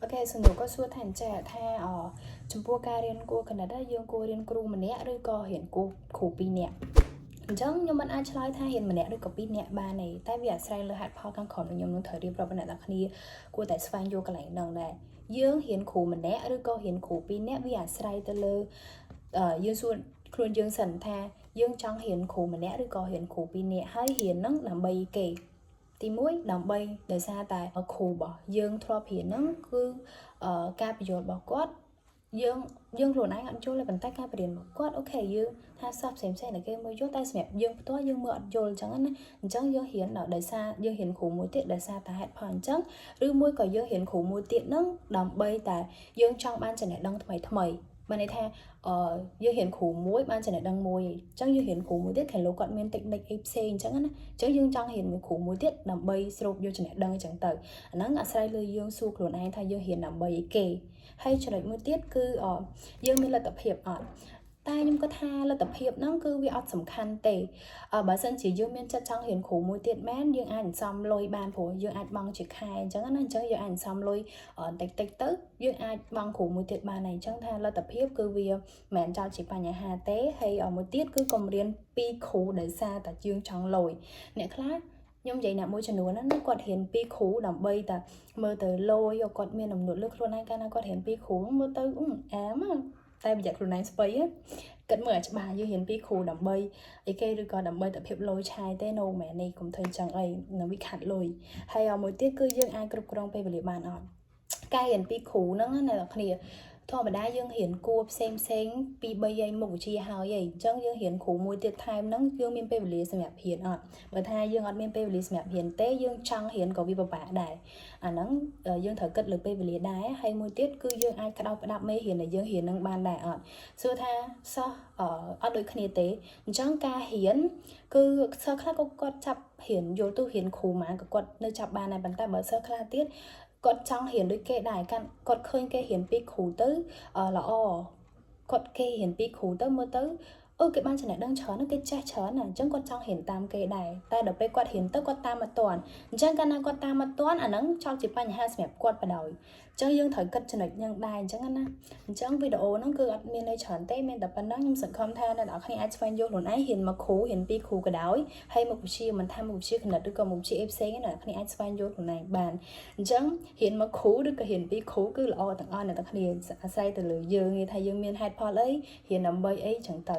ok សំណួរក៏សួរថាចាថាចំពោះការរៀនគួរកណិតយើងគួររៀនគ្រូម្នាក់ឬក៏រៀនគួរគ្រូ2នាក់អញ្ចឹងខ្ញុំមិនអាចឆ្លើយថារៀនម្នាក់ឬក៏2នាក់បានទេតែវាអាស្រ័យលើហេតុផលខាងក្រោមខ្ញុំនឹងត្រូវរៀបរាប់អ្នកនរគ្នាគួរតែស្វែងយល់កន្លែងហ្នឹងដែរយើងរៀនគ្រូម្នាក់ឬក៏រៀនគ្រូ2នាក់វាអាស្រ័យទៅលើយើងសួរខ្លួនយើងសិនថាយើងចង់រៀនគ្រូម្នាក់ឬក៏រៀនគ្រូ2នាក់ហើយរៀនហ្នឹងដើម្បីគេទី1ដើម្បីដោយសារតែគ្រូរបស់យើងធ្លាប់រៀនហ្នឹងគឺការបញ្យល់របស់គាត់យើងខ្លួនឯងអត់យល់ទេប៉ុន្តែការបរៀនរបស់គាត់អូខេយើងថាសោះផ្សេងតែគេមើលយល់តែសម្រាប់យើងផ្ទាល់យើងមើលអត់យល់អញ្ចឹងណាអញ្ចឹងយើងរៀនដោយសារយើងរៀនគ្រូមួយទៀតដោយសារតែហេតុផលអញ្ចឹងឬមួយក៏យើងរៀនគ្រូមួយទៀតហ្នឹងដើម្បីតែយើងចង់បានចំណេះដឹងថ្មីបានន័យថាយើងរៀនគ្រូមួយបានចំណេះដឹងមួយអញ្ចឹងយើងរៀនគ្រូមួយទៀតគេលោកគាត់មាន technique អីផ្សេងអញ្ចឹងណាអញ្ចឹងយើងចង់រៀនមួយគ្រូមួយទៀតដើម្បីស្រូបយកចំណេះដឹងអញ្ចឹងទៅអាហ្នឹងអាស្រ័យលើយើងសួរខ្លួនឯងថាយើងរៀនដើម្បីអីគេហើយចំណុចមួយទៀតគឺយើងមានលទ្ធភាពអត់តែខ្ញុំគាត់ថាលទ្ធភាពហ្នឹងគឺវាអត់សំខាន់ទេបើសិនជាយើងមានចិត្តចង់រៀនគ្រូមួយទៀតមែនយើងអាចសន្សំលុយបានព្រោះយើងអាចបង់ជាខែអញ្ចឹងណាអញ្ចឹងយើងអាចសន្សំលុយតិចទៅយើងអាចបង់គ្រូមួយទៀតបានហើយអញ្ចឹងថាលទ្ធភាពគឺវាមិនចោតជាបញ្ហាទេហើយមួយទៀតគឺកុំរៀន2គ្រូដោយសារតែយើងចង់លុយអ្នកខ្លះខ្ញុំនិយាយអ្នកមួយចំនួនណាគាត់រៀន2គ្រូដើម្បីតែមើលទៅលុយគាត់មានអំណួតលើខ្លួនឯងកាលណាគាត់រៀន2គ្រូមើលទៅអែមតែប្រយ័ត្នខ្លួនឯងស្បៃគិតមើលឲ្យច្បាស់យើងរៀន2គ្រូដើម្បីអីគេឬក៏ដើម្បីតែភាពលុយឆាយទេ no មែននេះកុំធ្វើចឹងអីនឹងវាខាត់លុយហើយមួយទៀតគឺយើងអាចគ្រប់គ្រងពេលវេលាបានអត់ការរៀន2គ្រូហ្នឹងណាអ្នកនរគ្នាធម្មតាយើងរៀនគួរផ្សេងពី3ឯងមុខវិជ្ជាហើយអញ្ចឹងយើងរៀនគ្រូមួយទៀតថែមហ្នឹងយើងមានពេលវេលាសម្រាប់រៀនអត់បើថាយើងអត់មានពេលវេលាសម្រាប់រៀនទេយើងចង់រៀនក៏វាពិបាកដែរអាហ្នឹងយើងត្រូវគិតលើពេលវេលាដែរហើយមួយទៀតគឺយើងអាចក្តោបផ្ដាប់មេរៀនដែលយើងរៀននឹងបានដែរអត់សួរថាសោះអត់ដូចគ្នាទេអញ្ចឹងការរៀនគឺសិស្សខ្លះក៏គាត់ចាប់រៀនយល់ទៅរៀនគ្រូម៉ាក៏គាត់នៅចាប់បានដែរប៉ុន្តែបើសិស្សខ្លះទៀតគាត់ចង់រៀនដូចគេដែរគាត់ឃើញគេរៀន2គ្រូទៅល្អគាត់គេរៀន2គ្រូទៅមើលទៅគេបានចំណេះដឹងច្រើនគេចេះច្រើនណាអញ្ចឹងគាត់ចង់រៀនតាមគេដែរតែដល់ពេលគាត់រៀនទៅគាត់តាមមិនទាន់អញ្ចឹងកាលណាគាត់តាមមិនទាន់អាហ្នឹងចោលជាបញ្ហាសម្រាប់គាត់បដ ாய் អញ្ចឹងយើងត្រូវគិតចំណុចហ្នឹងដែរអញ្ចឹងណាអញ្ចឹងវីដេអូហ្នឹងគឺអត់មានន័យច្រើនទេមានតែប៉ុណ្ណឹងខ្ញុំសង្ឃឹមថាអ្នកនរគ្នាអាចស្វែងយល់ខ្លួនឯងរៀនមួយគ្រូរៀន2គ្រូក៏ដោយហើយមុខវិជ្ជាមិនថាមុខវិជ្ជាគណិតឬក៏មុខវិជ្ជាអីផ្សេងណាអ្នកនរគ្នាអាចស្វែងយល់ខ្លួនឯងបានអញ្ចឹងរៀនមួយគ្រូឬក៏រៀន2គ្រូគឺល្អទាំងអស់អ្នកនរគ្នាអាស្រ័យទៅលើយើងថាយើងមានហេតុផលអីរៀនដើម្បីអីចឹងទៅ